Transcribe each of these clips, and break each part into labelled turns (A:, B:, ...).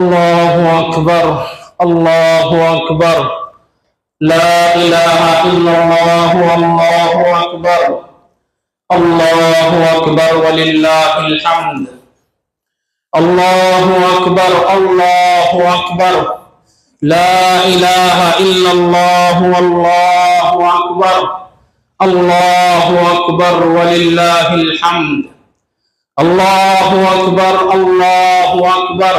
A: الله أكبر الله أكبر لا إله إلا الله والله أكبر الله أكبر ولله الحمد الله أكبر الله أكبر لا إله إلا الله والله أكبر الله أكبر ولله الحمد الله أكبر الله أكبر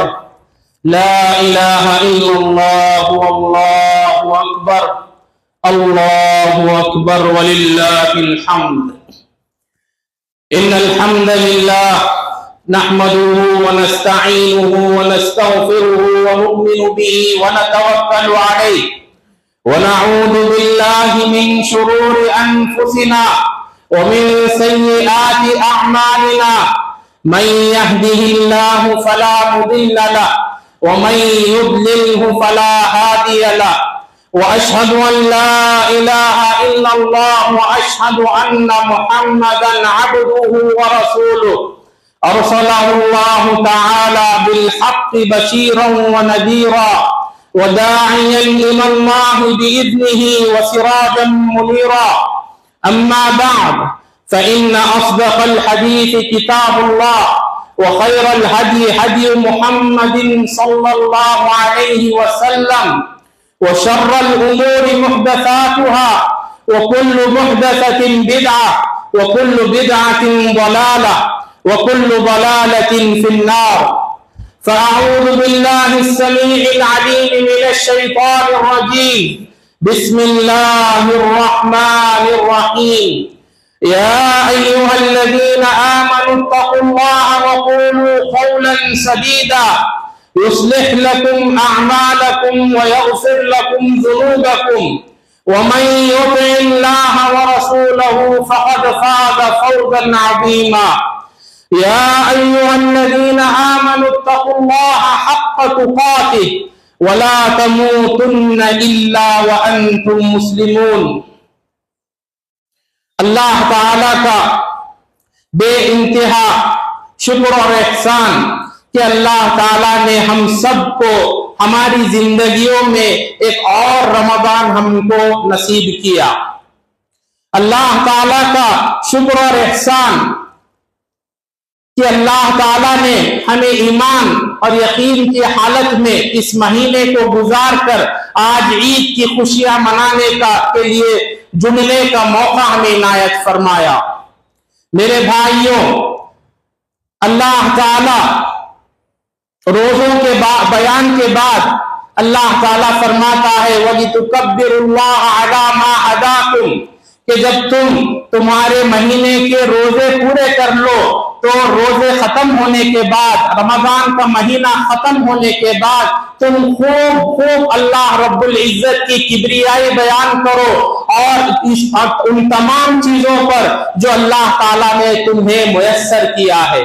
A: لا إله إلا الله والله أكبر الله أكبر ولله الحمد إن الحمد لله نحمده ونستعينه ونستغفره ونؤمن به ونتوكل عليه ونعوذ بالله من شرور أنفسنا ومن سيئات أعمالنا من يهده الله فلا مضل له ومن يضلله فلا هادي له وأشهد أن لا إله إلا الله وأشهد أن محمدا عبده ورسوله أرسله الله تعالى بالحق بشيرا ونذيرا وداعيا إلى الله بإذنه وسراجا منيرا أما بعد فإن أصدق الحديث كتاب الله وخير الهدي هدي محمد صلى الله عليه وسلم وشر الأمور محدثاتها وكل محدثة بدعة وكل بدعة ضلالة وكل ضلالة في النار فأعوذ بالله السميع العليم من الشيطان الرجيم بسم الله الرحمن الرحيم يا أيها الذين آمنوا اتقوا الله وقولوا قولا سديدا يصلح لكم أعمالكم ويغفر لكم ذنوبكم ومن يطع الله ورسوله فقد فاز فوزا عظيما يا أيها الذين آمنوا اتقوا الله حق تقاته ولا تموتن إلا وأنتم مسلمون اللہ تعالیٰ کا بے انتہا شکر اور احسان کہ اللہ تعالیٰ نے ہم سب کو ہماری زندگیوں میں ایک اور رمضان ہم کو نصیب کیا۔ اللہ تعالیٰ کا شکر اور احسان کہ اللہ تعالیٰ نے ہمیں ایمان اور یقین کی حالت میں اس مہینے کو گزار کر آج عید کی خوشیاں منانے کے لیے جملے کا موقع ہمیں عنایت فرمایا۔ میرے بھائیوں، اللہ تعالیٰ روزوں کے بیان کے بعد اللہ تعالیٰ فرماتا ہے وَلِتُكَبِّرُوا اللَّهَ عَلَى مَا هَدَاكُمْ کہ جب تمہارے مہینے کے روزے پورے کر لو تو روزے ختم ہونے کے بعد، رمضان کا مہینہ ختم ہونے کے بعد تم خوب اللہ رب العزت کی کبریائی بیان کرو اور ان تمام چیزوں پر جو اللہ تعالیٰ نے تمہیں میسر کیا ہے۔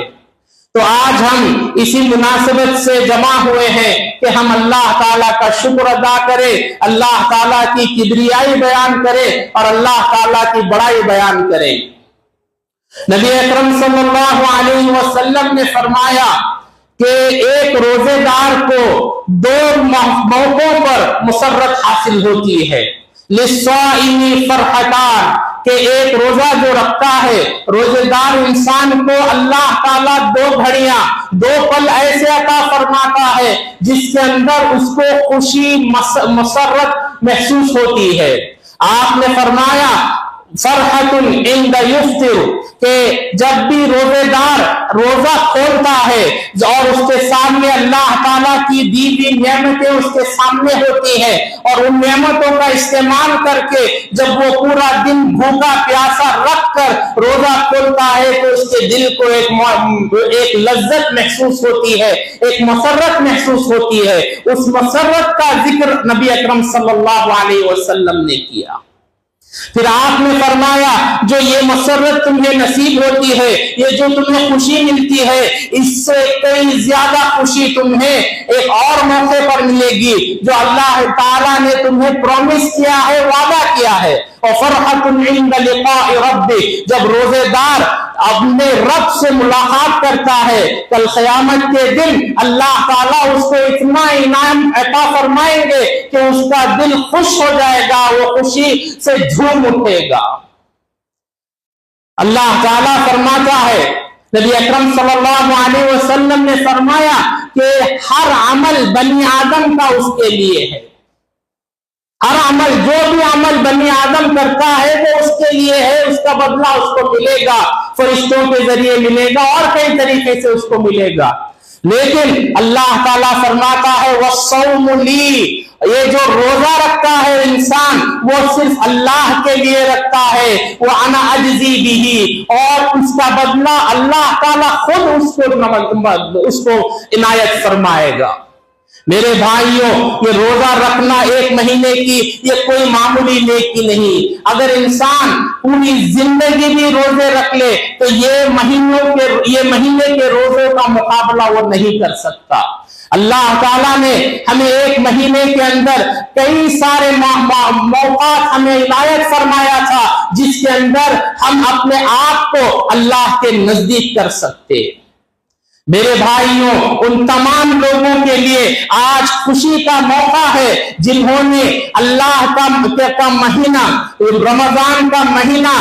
A: تو آج ہم اسی مناسبت سے جمع ہوئے ہیں کہ ہم اللہ تعالیٰ کا شکر ادا کریں، اللہ تعالیٰ کی کبریائی بیان کریں اور اللہ تعالیٰ کی بڑائی بیان کریں۔ نبی اکرم صلی اللہ علیہ وسلم نے فرمایا کہ ایک روزے دار کو دو موقعوں پر مسرت حاصل ہوتی ہے۔ لِلصَّائِمِ فَرْحَتَانِ کہ ایک روزہ جو رکھتا ہے، روزے دار انسان کو اللہ تعالیٰ دو گھڑیاں، دو پل ایسے عطا فرماتا ہے جس کے اندر اس کو خوشی مسرت محسوس ہوتی ہے۔ آپ نے فرمایا فرحت عند یفطر کہ جب بھی روزے دار روزہ کھولتا ہے اور اس کے سامنے اللہ تعالیٰ کی دی ہوئی نعمتیں اس کے سامنے ہوتی ہیں اور ان نعمتوں کا استعمال کر کے جب وہ پورا دن بھوکا پیاسا رکھ کر روزہ کھولتا ہے تو اس کے دل کو ایک لذت محسوس ہوتی ہے، ایک مسرت محسوس ہوتی ہے۔ اس مسرت کا ذکر نبی اکرم صلی اللہ علیہ وسلم نے کیا۔ پھر آپ نے فرمایا جو یہ مسرت تمہیں نصیب ہوتی ہے، یہ جو تمہیں خوشی ملتی ہے، اس سے کئی زیادہ خوشی تمہیں ایک اور موقع پر ملے گی جو اللہ تعالیٰ نے تمہیں پرومس کیا ہے، وعدہ کیا ہے۔ وَفَرْحَةٌ عِنْدَ لِقَاءِ رَبِّ جب روزے دار اپنے رب سے ملاقات کرتا ہے، کل قیامت کے دن اللہ تعالیٰ اس کو اتنا انعام عطا فرمائیں گے کہ اس کا دل خوش ہو جائے گا، وہ خوشی سے جھوم اٹھے گا۔ اللہ تعالیٰ فرماتا ہے، نبی اکرم صلی اللہ علیہ وسلم نے فرمایا کہ ہر عمل بنی آدم کا اس کے لیے ہے، ہر عمل، جو بھی عمل بنی آدم کرتا ہے وہ اس کے لیے ہے، اس کا بدلہ اس کو ملے گا، فرشتوں کے ذریعے ملے گا اور کئی طریقے سے اس کو ملے گا۔ لیکن اللہ تعالیٰ فرماتا ہے وَالصَّوْمُ لِي، یہ جو روزہ رکھتا ہے انسان وہ صرف اللہ کے لیے رکھتا ہے، وَأَنَا أَجْزِي بِهِ، اور اس کا بدلہ اللہ تعالیٰ خود اس کو عنایت فرمائے گا۔ میرے بھائیوں، یہ روزہ رکھنا ایک مہینے کی یہ کوئی معمولی نیکی نہیں۔ اگر انسان پوری زندگی بھی روزے رکھ لے تو یہ مہینے کے روزوں کا مقابلہ وہ نہیں کر سکتا۔ اللہ تعالیٰ نے ہمیں ایک مہینے کے اندر کئی سارے موقعات ہمیں عنایت فرمایا تھا جس کے اندر ہم اپنے آپ کو اللہ کے نزدیک کر سکتے۔ میرے بھائیوں، ان تمام لوگوں کے لیے آج خوشی کا موقع ہے جنہوں نے اللہ کا مہینہ، رمضان کا مہینہ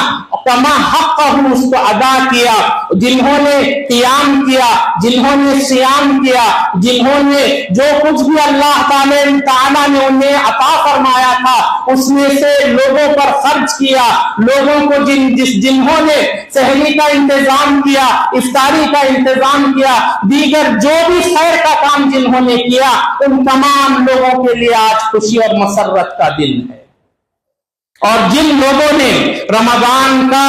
A: کما حق اس کو ادا کیا، جنہوں نے قیام کیا، جنہوں نے صیام کیا، جنہوں نے جو کچھ بھی اللہ تعالیٰ نے انہیں عطا فرمایا تھا اس میں سے لوگوں پر خرچ کیا، لوگوں کو جنہوں نے سحری کا انتظام کیا، افطاری کا انتظام کیا، دیگر جو بھی خیر کا کام جنہوں نے کیا، ان تمام لوگوں کے لیے آج خوشی اور مسرت کا دن ہے۔ اور جن لوگوں نے رمضان کا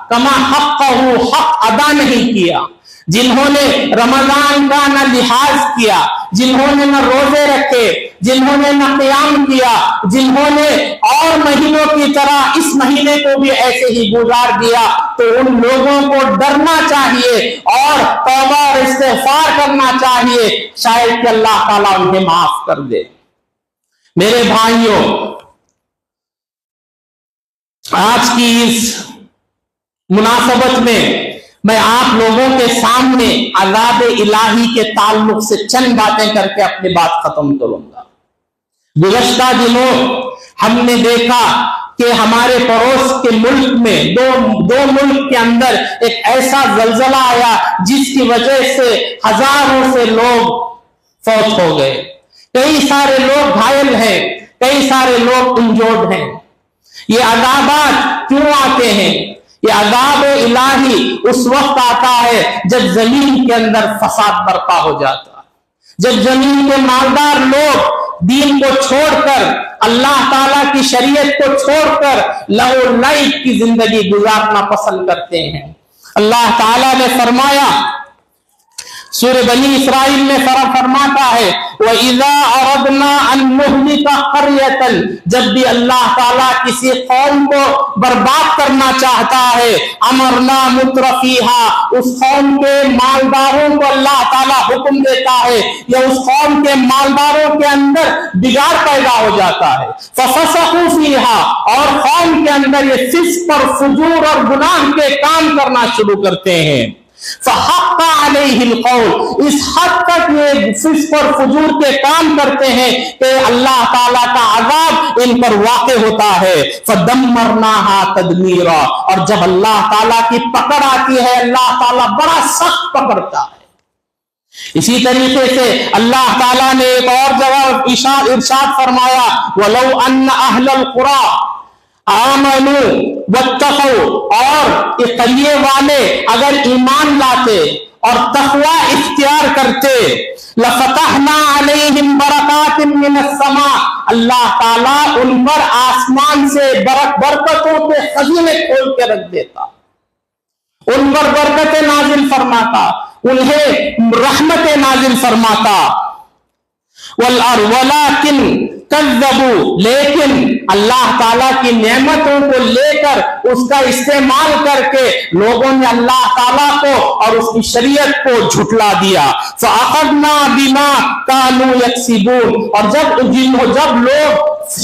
A: کما حق ادا نہیں کیا، جنہوں نے رمضان کا نہ لحاظ کیا، جنہوں نے نہ روزے رکھے، جنہوں نے نہ قیام کیا، جنہوں نے اور مہینوں کی طرح اس مہینے کو بھی ایسے ہی گزار دیا، تو ان لوگوں کو ڈرنا چاہیے اور توبہ اور استغفار کرنا چاہیے، شاید کہ اللہ تعالیٰ انہیں معاف کر دے۔ میرے بھائیوں، آج کی اس مناسبت میں آپ لوگوں کے سامنے عذاب الہی کے تعلق سے چند باتیں کر کے اپنی بات ختم کروں گا۔ گزشتہ دنوں ہم نے دیکھا کہ ہمارے پڑوس کے ملک میں دو ملک کے اندر ایک ایسا زلزلہ آیا جس کی وجہ سے ہزاروں سے لوگ فوت ہو گئے، کئی سارے لوگ گھائل ہیں، کئی سارے لوگ انجورڈ ہیں۔ یہ عذابات کیوں آتے ہیں؟ یہ عذاب الہی اس وقت آتا ہے جب زمین کے اندر فساد برپا ہو جاتا ہے، جب زمین کے مالدار لوگ دین کو چھوڑ کر، اللہ تعالیٰ کی شریعت کو چھوڑ کر لہو و لعب کی زندگی گزارنا پسند کرتے ہیں۔ اللہ تعالیٰ نے فرمایا، سورہ بنی اسرائیل میں فرماتا ہے وَإِذَا أَرَدْنَا أَن نُهْلِكَ قَرْيَةً، جب بھی اللہ تعالیٰ کسی قوم کو برباد کرنا چاہتا ہے، أَمَرْنَا مُتْرَفِيهَا، اس قوم کے مالداروں کو اللہ تعالیٰ حکم دیتا ہے یا اس قوم کے مالداروں کے اندر بگاڑ پیدا ہو جاتا ہے، فَفَسَقُوا فِيهَا، اور قوم کے اندر یہ فسق اور فجور اور گناہ کے کام کرنا شروع کرتے ہیں، فَحَقَّ عَلَيْهِ الْقَوْلُ، اس حد تک یہ فسق اور فجور کے کام کرتے ہیں کہ اللہ تعالیٰ کا عذاب ان پر واقع ہوتا ہے۔ فَدَمَّرْنَاهَا تَدْمِيرًا، اور جب اللہ تعالیٰ کی پکڑ آتی ہے اللہ تعالیٰ بڑا سخت پکڑتا ہے۔ اسی طریقے سے اللہ تعالیٰ نے ایک اور جگہ ارشاد فرمایا وَلَوْ أَنَّ أَهْلَ الْقُرَىٰ آمنوا واتقوا، اور یہ قریے والے اگر ایمان لاتے اور تقوی اختیار کرتے، لفتحنا علیہم برکات من السماء، اللہ تعالیٰ ان پر آسمان سے برکتوں کے خزینے کھول کے رکھ دیتا، ان پر برکتیں نازل فرماتا، انہیں رحمتیں نازل فرماتا۔ وَلَكِنْ کذبوا، لیکن اللہ تعالیٰ کی نعمتوں کو لے کر اس کا استعمال کر کے لوگوں نے اللہ تعالیٰ کو اور اس کی شریعت کو جھٹلا دیا۔ فَأَخَذْنَا بِمَا كَانُوا يَكْسِبُونَ، اور جب لوگ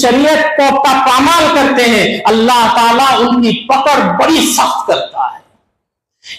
A: شریعت کو پامال کرتے ہیں اللہ تعالیٰ ان کی پکڑ بڑی سخت کرتا ہے۔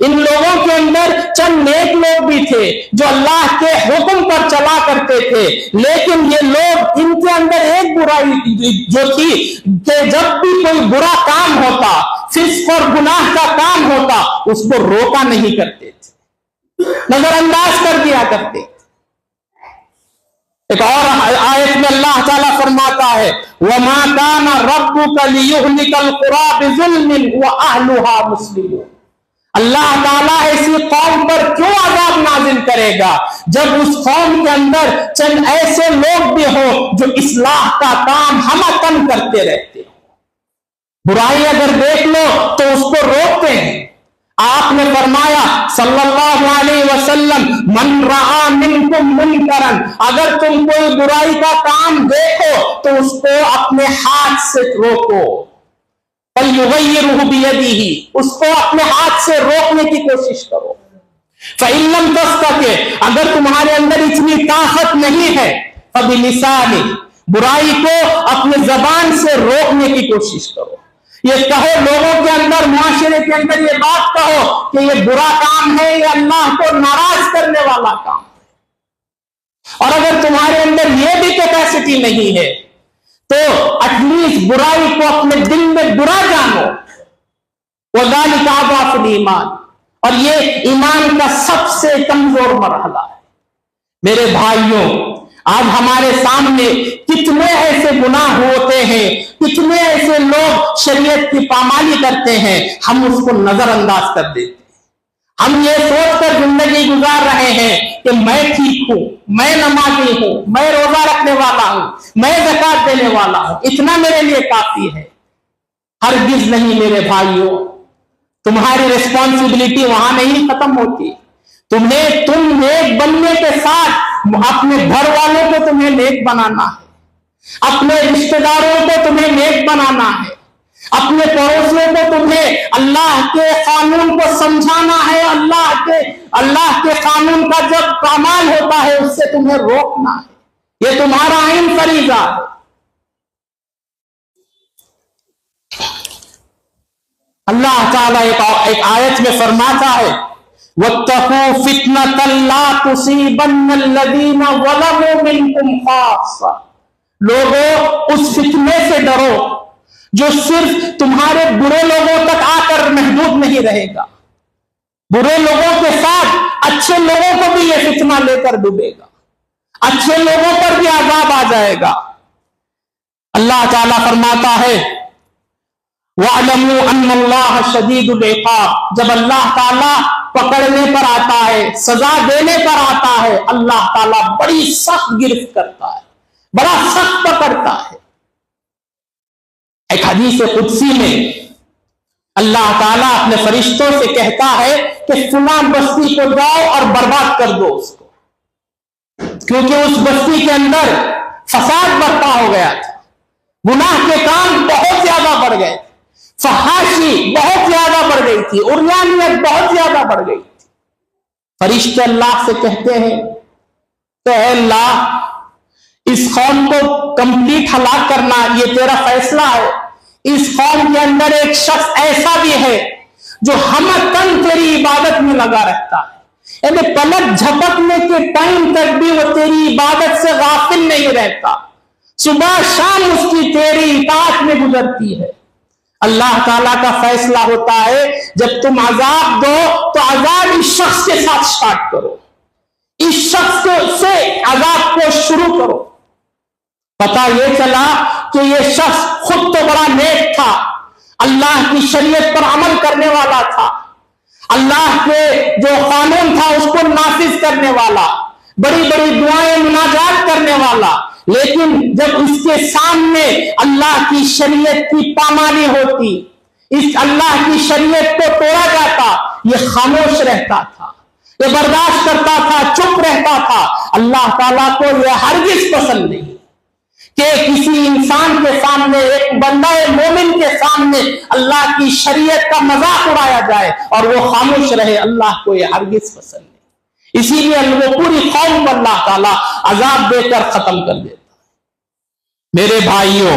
A: ان لوگوں کے اندر چند نیک لوگ بھی تھے جو اللہ کے حکم پر چلا کرتے تھے، لیکن یہ لوگ، ان کے اندر ایک برائی جو تھی کہ جب بھی کوئی برا کام ہوتا، فسق اور گناہ کا کام ہوتا، اس کو روکا نہیں کرتے تھے، نظر انداز کر دیا کرتے تھے۔ ایک اور آیت میں اللہ تعالیٰ فرماتا ہے وَمَا كَانَ رَبُّكَ لِيُهْلِكَ الْقُرَىٰ بِظُلْمٍ وَأَهْلُهَا مُسْلِمُونَ۔ اللہ تعالیٰ ایسی قوم پر کیوں عذاب نازل کرے گا جب اس قوم کے اندر چند ایسے لوگ بھی ہوں جو اصلاح کا کام ہمتن کرتے رہتے ہیں، برائی اگر دیکھ لو تو اس کو روکتے ہیں۔ آپ نے فرمایا صلی اللہ علیہ وسلم من رعا منکم منکرن، اگر تم کوئی برائی کا کام دیکھو تو اس کو اپنے ہاتھ سے روکو، فَلْيُغَيِّرْهُ بِيَدِهِ، اس کو اپنے ہاتھ سے روکنے کی کوشش کرو۔ فَإِن لَمْ تَسْتَطِعْ، اگر تمہارے اندر اتنی طاقت نہیں ہے، فَبِلِسَانِهِ، برائی کو اپنے زبان سے روکنے کی کوشش کرو۔ یہ کہو لوگوں کے اندر، معاشرے کے اندر یہ بات کہو کہ یہ برا کام ہے، یہ اللہ کو ناراض کرنے والا کام ہے۔ اور اگر تمہارے اندر یہ بھی کیپیسٹی نہیں ہے تو ایٹ لیسٹ برائی کو اپنے دل میں برا جانو۔ وَذَلِكَ أَضْعَفُ الْإِيمَانِ، اور یہ ایمان کا سب سے کمزور مرحلہ ہے۔ میرے بھائیوں، آج ہمارے سامنے کتنے ایسے گناہ ہوتے ہیں، کتنے ایسے لوگ شریعت کی پامالی کرتے ہیں، ہم اس کو نظر انداز کر دیتے ہیں۔ ہم یہ سوچ کر زندگی گزار رہے ہیں کہ میں ٹھیک ہوں، میں نمازی ہوں، میں روزہ رکھنے والا ہوں، میں زکوٰۃ دینے والا ہوں، اتنا میرے لیے کافی ہے۔ ہرگز نہیں میرے بھائیوں، تمہاری ریسپانسبلٹی وہاں نہیں ختم ہوتی۔ تم نیک بننے کے ساتھ اپنے گھر والوں کو تمہیں نیک بنانا ہے، اپنے رشتہ داروں کو تمہیں نیک بنانا ہے، اپنے پڑوسیوں کو تمہیں اللہ کے قانون کو سمجھانا ہے، اللہ کے قانون کا جب پامال ہوتا ہے اس سے تمہیں روکنا ہے، یہ تمہارا عین فریضہ ہے۔ اللہ تعالیٰ ایک آیت میں فرماتا ہے وَاتَّقُوا فِتْنَةً لَا تُصِيبَنَّ الَّذِينَ ظَلَمُوا مِنْكُمْ خَاصَّةً، لوگوں اس فتنے سے ڈرو جو صرف تمہارے برے لوگوں تک آ کر محدود نہیں رہے گا، برے لوگوں کے ساتھ اچھے لوگوں کو بھی یہ فتنہ لے کر ڈوبے گا، اچھے لوگوں پر بھی عذاب آ جائے گا۔ اللہ تعالیٰ فرماتا ہے وَاعْلَمُوا أَنَّ اللَّهَ شَدِيدُ الْعِقَابِ، جب اللہ تعالیٰ پکڑنے پر آتا ہے، سزا دینے پر آتا ہے، اللہ تعالیٰ بڑی سخت گرفت کرتا ہے، بڑا سخت پکڑتا ہے۔ ایک حدیث قدسی میں اللہ تعالیٰ اپنے فرشتوں سے کہتا ہے کہ فلاں بستی کو جاؤ اور برباد کر دو اس کو، کیونکہ اس بستی کے اندر فساد برپا ہو گیا تھا، گناہ کے کام بہت زیادہ بڑھ گئے تھے، فحاشی بہت زیادہ بڑھ گئی تھی، عریانیت بہت زیادہ بڑھ گئی تھی۔ فرشتے اللہ سے کہتے ہیں کہ اے اللہ، اس قوم کو کمپلیٹ ہلاک کرنا یہ تیرا فیصلہ ہے، اس قوم کے اندر ایک شخص ایسا بھی ہے جو ہمتن تیری عبادت میں لگا رہتا ہے، یعنی پلک جھپکنے کے ٹائم تک بھی وہ تیری عبادت سے غافل نہیں رہتا، صبح شام اس کی تیری اطاعت میں گزرتی ہے۔ اللہ تعالیٰ کا فیصلہ ہوتا ہے جب تم عذاب دو تو عذاب اس شخص کے ساتھ سٹارٹ کرو، اس شخص سے عذاب کو شروع کرو۔ پتہ یہ چلا کہ یہ شخص خود تو بڑا نیک تھا، اللہ کی شریعت پر عمل کرنے والا تھا، اللہ کے جو قانون تھا اس کو نافذ کرنے والا، بڑی بڑی دعائیں مناجات کرنے والا، لیکن جب اس کے سامنے اللہ کی شریعت کی پامالی ہوتی، اس اللہ کی شریعت کو توڑا جاتا، یہ خاموش رہتا تھا، یہ برداشت کرتا تھا، چپ رہتا تھا۔ اللہ تعالیٰ کو یہ ہرگز پسند نہیں کہ کسی انسان کے سامنے، ایک بندہ مومن کے سامنے اللہ کی شریعت کا مذاق اڑایا جائے اور وہ خاموش رہے، اللہ کو یہ ہرگز پسند نہیں۔ اسی لیے وہ پوری قوم پر اللہ تعالیٰ عذاب دے کر ختم کر دیتا۔ میرے بھائیوں،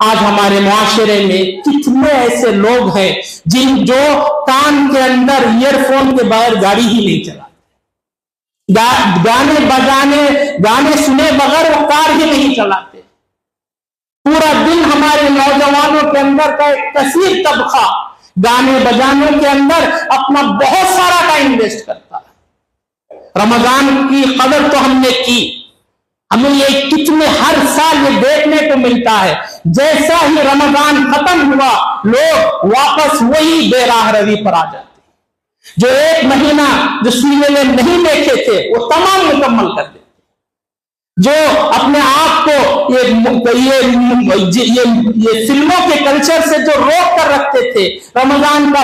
A: آج ہمارے معاشرے میں کتنے ایسے لوگ ہیں جو کان کے اندر ایئر فون کے بغیر گاڑی ہی نہیں چلاتے، گانے سنے بغیر وہ کار ہی نہیں چلاتے۔ پورا دن ہمارے نوجوانوں کے اندر کا ایک کثیر طبقہ گانے بجانوں کے اندر اپنا بہت سارا ٹائم ویسٹ کرتا ہے۔ رمضان کی قدر تو ہم نے کی، ہمیں یہ کتنے ہر سال یہ دیکھنے کو ملتا ہے، جیسا ہی رمضان ختم ہوا لوگ واپس وہی بے راہ روی پر آ جاتے، جو ایک مہینہ جو سینے میں نہیں دیکھے تھے وہ تمام مکمل کر دیتے، جو اپنے آپ کو یہ فلموں کے کلچر سے جو روک کر رکھتے تھے، رمضان کا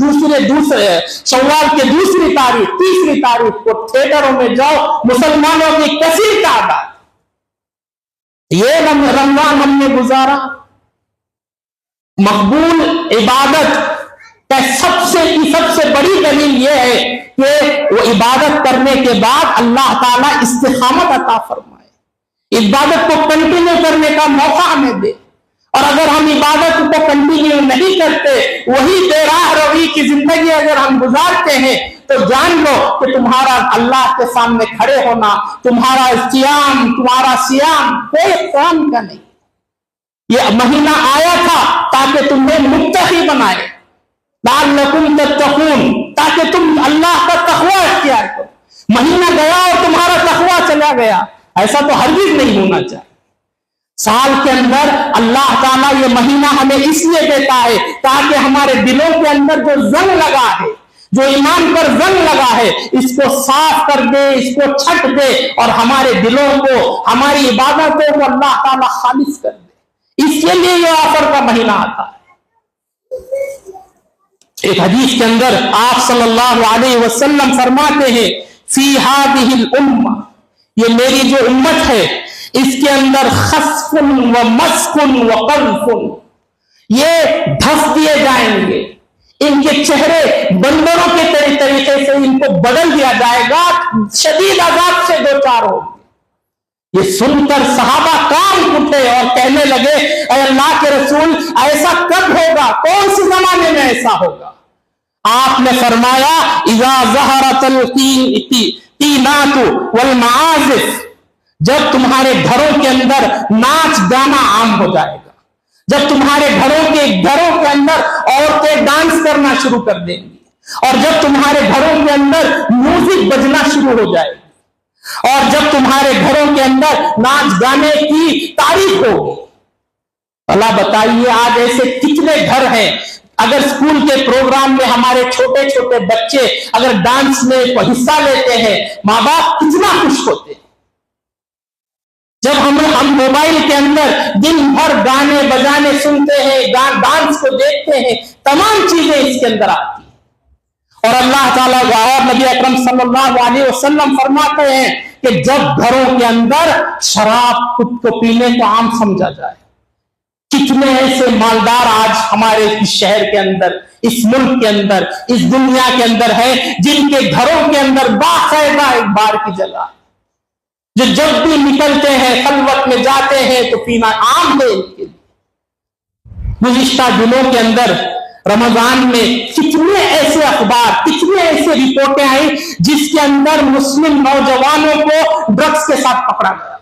A: دوسرے شوال کے دوسری تاریخ تیسری تاریخ کو تھیٹروں میں جاؤ، مسلمانوں کی کثیر تعداد، یہ رمضان ہم نے گزارا۔ مقبول عبادت کا سب سے بڑی دلیل یہ ہے کہ وہ عبادت کرنے کے بعد اللہ تعالیٰ استقامت عطا فرمائے، عبادت کو کنٹینیو کرنے کا موقع ہمیں دے، اور اگر ہم عبادت کو کنٹینیو نہیں کرتے، وہی بے راہ روی کی زندگی اگر ہم گزارتے ہیں، تو جان لو کہ تمہارا اللہ کے سامنے کھڑے ہونا، تمہارا سیام کوئی کام کا نہیں۔ یہ مہینہ آیا تھا تاکہ تمہیں متقی بنائے، لعلکم تتقون، تاکہ تم اللہ کا تقوی اختیار کرو۔ مہینہ گیا اور تمہارا تقوی چلا گیا، ایسا تو ہرگز نہیں ہونا چاہیے۔ سال کے اندر اللہ تعالیٰ یہ مہینہ ہمیں اس لیے دیتا ہے تاکہ ہمارے دلوں کے اندر جو زنگ لگا ہے، جو ایمان پر زنگ لگا ہے، اس کو صاف کر دے، اس کو چھٹ دے، اور ہمارے دلوں کو، ہماری عبادتوں کو اللہ تعالیٰ خالص کر دے۔ اس کے لیے یہ آفر کا مہینہ آتا ہے۔ ایک حدیث کے اندر آپ صلی اللہ علیہ وسلم فرماتے ہیں، فی ہذہ الامہ، یہ میری جو امت ہے اس کے اندر خسف و مسخ و قذف، یہ ڈھس دیے جائیں گے، ان کے چہرے بندروں کے طریقے سے ان کو بدل دیا جائے گا، شدید عذاب سے دو چار ہو۔ یہ سن کر صحابہ کام اٹھے اور کہنے لگے، اے اللہ کے رسول، ایسا کب ہوگا؟ کون سے زمانے میں ایسا ہوگا؟ آپ نے فرمایا، اذا ظہرت القینات والمعازف، جب تمہارے گھروں کے اندر ناچ گانا عام ہو جائے گا، جب تمہارے گھروں کے اندر عورتیں ڈانس کرنا شروع کر دیں گی، اور جب تمہارے گھروں کے اندر میوزک بجنا شروع ہو جائے گی، اور جب تمہارے گھروں کے اندر ناچ گانے کی تعریف ہوگی۔ اللہ بتائیے آج ایسے کتنے گھر ہیں، اگر اسکول کے پروگرام میں ہمارے چھوٹے چھوٹے بچے اگر ڈانس میں حصہ لیتے ہیں، ماں باپ کتنا خوش ہوتے ہیں۔ جب ہم موبائل کے اندر دن بھر گانے بجانے سنتے ہیں، ڈانس کو دیکھتے ہیں، تمام چیزیں اس کے اندر آتی ہیں، اور اللہ تعالیٰ اور نبی اکرم صلی اللہ علیہ وسلم فرماتے ہیں کہ جب گھروں کے اندر شراب خود کو پینے کو عام سمجھا جائے۔ کتنے ایسے مالدار آج ہمارے اس شہر کے اندر، اس ملک کے اندر، اس دنیا کے اندر ہے، جن کے گھروں کے اندر باقاعدہ ایک بار کی جگہ، جو جب بھی نکلتے ہیں خلوت میں جاتے ہیں تو پینا عام ہے ان کے لیے۔ گزشتہ دنوں کے اندر رمضان میں کتنے ایسے اخبار، کتنے ایسے رپورٹیں آئی جس کے اندر مسلم نوجوانوں کو ڈرگس کے ساتھ پکڑا گیا،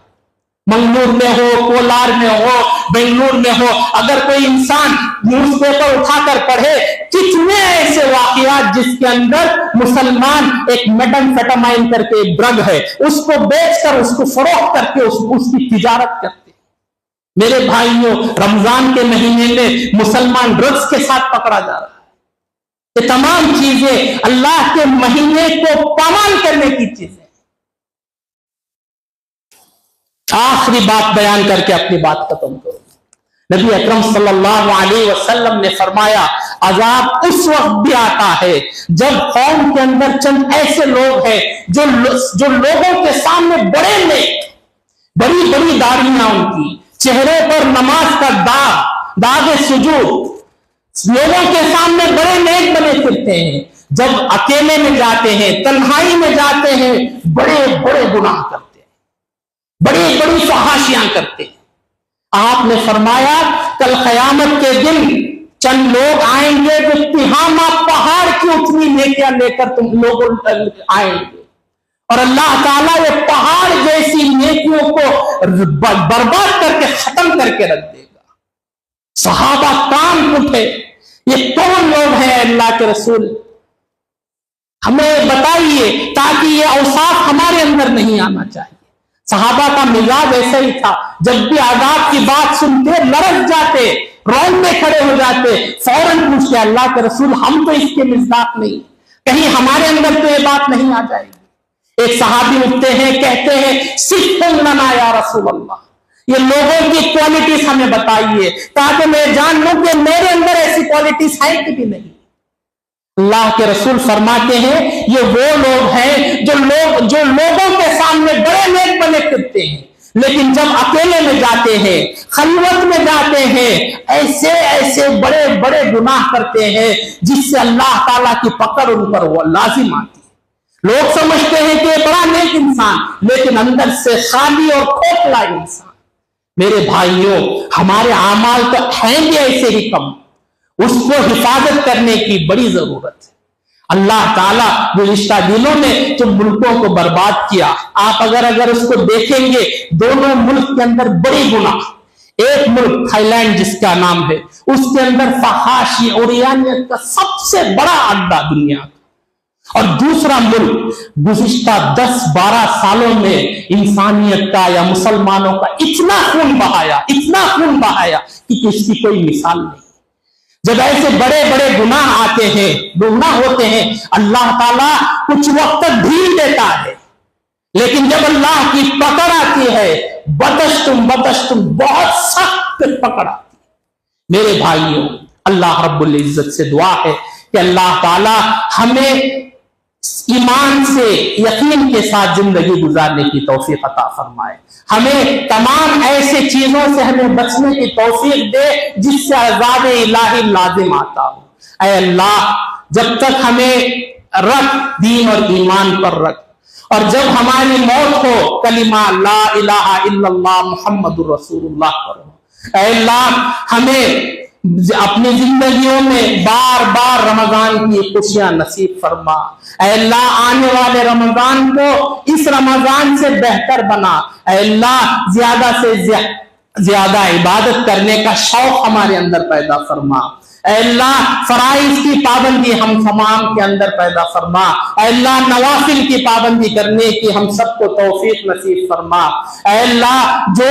A: منگلور میں ہو، کولار میں ہو، بنگلور میں ہو، اگر کوئی انسان نیوز پیپر اٹھا کر پڑھے، کتنے ایسے واقعات جس کے اندر مسلمان ایک میٹھامفیٹامائن کر کے ایک ڈرگ ہے، اس کو بیچ کر، اس کو فروخت کر کے اس کی تجارت کرتے۔ میرے بھائیوں، رمضان کے مہینے میں مسلمان ڈرگس کے ساتھ پکڑا جا رہا ہے۔ یہ تمام چیزیں اللہ کے مہینے کو پامال کرنے کی چیزیں۔ آخری بات بیان کر کے اپنی بات ختم کروں۔ نبی اکرم صلی اللہ علیہ وسلم نے فرمایا، عذاب اس وقت بھی آتا ہے جب قوم کے اندر چند ایسے لوگ ہیں جو لوگوں کے سامنے بڑے نیک، بڑی بڑی داڑھیاں ان کی، چہرے پر نماز کا داغ سجود، لوگوں کے سامنے بڑے نیک بنے پھرتے ہیں، جب اکیلے میں جاتے ہیں، تنہائی میں جاتے ہیں، بڑے بڑے گناہ کرتے ہیں، بڑی بڑی فحاشیاں کرتے ہیں۔ آپ نے فرمایا کل قیامت کے دن چند لوگ آئیں گے جو تہامہ پہاڑ کی اتنی نیکیاں لے کر تم لوگ آئیں گے، اور اللہ تعالیٰ یہ پہاڑ جیسی نیکیوں کو برباد کر کے ختم کر کے رکھ دے گا۔ صحابہ کان اٹھے، یہ کون لوگ ہیں اللہ کے رسول؟ ہمیں بتائیے، تاکہ یہ اوصاف ہمارے اندر نہیں آنا چاہیے۔ صحابہ کا مزاج ایسا ہی تھا، جب بھی عذاب کی بات سنتے لرز جاتے، رونے کھڑے ہو جاتے، فوراً پوچھتے اللہ کے رسول ہم تو اس کے مزاج نہیں، کہیں ہمارے اندر تو یہ بات نہیں آ جائے گی۔ ایک صحابی اٹھتے ہیں، کہتے ہیں صفهم لنا یا رسول اللہ، یہ لوگوں کی کوالٹیز ہمیں بتائیے تاکہ میں جان لوں کہ میرے اندر ایسی کوالٹیز ہیں کہ بھی نہیں۔ اللہ کے رسول فرماتے ہیں یہ وہ لوگ ہیں جو لوگوں کے سامنے بڑے نیک بنے پھرتے ہیں، لیکن جب اکیلے میں جاتے ہیں، خلوت میں جاتے ہیں، ایسے ایسے بڑے بڑے گناہ کرتے ہیں جس سے اللہ تعالیٰ کی پکڑ ان پر وہ لازم آتی ہے۔ لوگ سمجھتے ہیں کہ یہ بڑا نیک انسان، لیکن اندر سے خالی اور کھوکھلا انسان۔ میرے بھائیوں، ہمارے اعمال تو ہیں بھی ایسے ہی کم، اس کو حفاظت کرنے کی بڑی ضرورت ہے۔ اللہ تعالیٰ گزشتہ دنوں میں جو ملکوں کو برباد کیا، آپ اگر اس کو دیکھیں گے، دونوں ملک کے اندر بڑی گناہ۔ ایک ملک تھائی لینڈ جس کا نام ہے، اس کے اندر فحاشی اور عریانیت کا سب سے بڑا اڈا دنیا کا، اور دوسرا ملک گزشتہ 10-12 سالوں میں انسانیت کا یا مسلمانوں کا اتنا خون بہایا کہ اس کی کوئی مثال نہیں۔ جب ایسے بڑے بڑے گناہ آتے ہیں، گناہ ہوتے ہیں، اللہ تعالیٰ کچھ وقت تک ڈھیل دیتا ہے، لیکن جب اللہ کی پکڑ آتی ہے، بطشتم بہت سخت پکڑ آتی ہے۔ میرے بھائیوں، اللہ رب العزت سے دعا ہے کہ اللہ تعالیٰ ہمیں ایمان سے، یقین کے ساتھ زندگی گزارنے کی توفیق عطا فرمائے، ہمیں تمام ایسے چیزوں سے ہمیں بچنے کی توفیق دے جس سے عذاب الہی لازم آتا ہو۔ اے اللہ، جب تک ہمیں رکھ، دین اور ایمان پر رکھ، اور جب ہماری موت ہو کلمہ لا الہ الا اللہ محمد الرسول اللہ کرو۔ اے اللہ، ہمیں اپنی زندگیوں میں بار بار رمضان کی خوشیاں نصیب فرما۔ اے اللہ، آنے والے رمضان کو اس رمضان سے بہتر بنا۔ اے اللہ، زیادہ سے زیادہ عبادت کرنے کا شوق ہمارے اندر پیدا فرما۔ اے اللہ، فرائض کی پابندی ہم تمام کے اندر پیدا فرما۔ اے اللہ، نوافل کی پابندی کرنے کی ہم سب کو توفیق نصیب فرما۔ اے اللہ، جو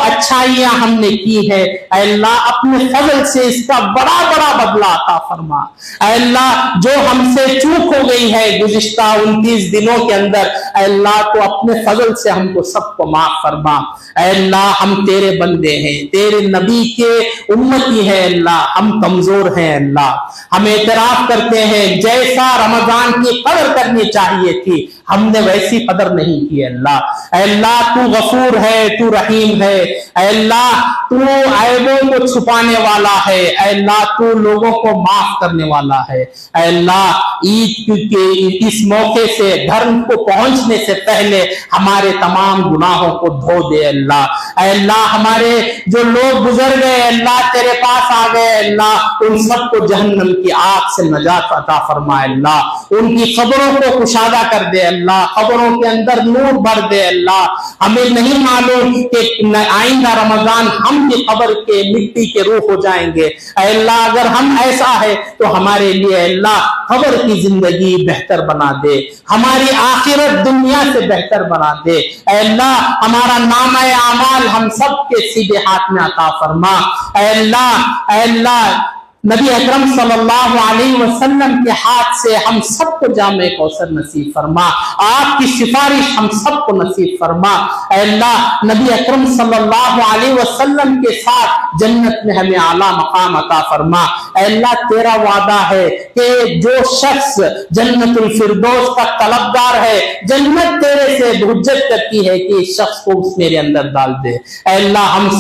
A: اچھائیاں ہم نے کی ہے، اے اللہ اپنے فضل سے اس کا بڑا بڑا بدلہ عطا فرما۔ اے اللہ، جو ہم سے چوک ہو گئی ہے گزشتہ 29 دنوں کے اندر، اے اللہ تو اپنے فضل سے ہم کو سب کو معاف فرما۔ اے اللہ، ہم تیرے بندے ہیں، تیرے نبی کے امتی ہیں، اللہ ہم کمزور ہیں۔ اللہ ہم اعتراف کرتے ہیں جیسا رمضان کی قدر کرنی چاہیے تھی ہم نے ویسی قدر نہیں کی۔ اللہ اے اللہ، تو غفور ہے، تو رحیم ہے۔ اے اللہ، تو عیبوں کو چھپانے والا ہے۔ اے اللہ، تو لوگوں کو معاف کرنے والا ہے۔ اے اللہ، عید کے اس موقع سے دھرم کو پہنچنے سے پہلے ہمارے تمام گناہوں کو دھو دے۔ اللہ اے اللہ، ہمارے جو لوگ گزر گئے اللہ تیرے پاس آ گئے، اللہ ان سب کو جہنم کی آگ سے نجات عطا فرما۔ اللہ ان کی قبروں کو کشادہ کر دے، اللہ قبروں کے اندر نور بھر دے۔ اللہ ہمیں نہیں معلوم کہ آئندہ رمضان ہم کی قبر کے مٹی کے روح ہو جائیں گے۔ اے اللہ، اگر ہم ایسا ہے تو ہمارے لیے اللہ قبر کی زندگی بہتر بنا دے، ہماری آخرت دنیا سے بہتر بنا دے۔ اے اللہ، ہمارا نامہ اعمال ہم سب کے سیدھے ہاتھ میں عطا فرما۔ اے اللہ نبی اکرم صلی اللہ علیہ وسلم کے ہاتھ سے ہم سب کو جامع کوثر نصیب فرما، آپ کی سفارش ہم سب کو نصیب فرما۔ اے اللہ، نبی اکرم صلی اللہ علیہ وسلم کے ساتھ جنت میں ہمیں اعلیٰ مقام عطا فرما۔ اے اللہ، تیرا وعدہ ہے کہ جو شخص جنت الفردوس کا طلبگار ہے، جنت تیرے سے حجت کرتی ہے کہ اس شخص کو اس میرے اندر ڈال دے۔ اے اللہ، ہم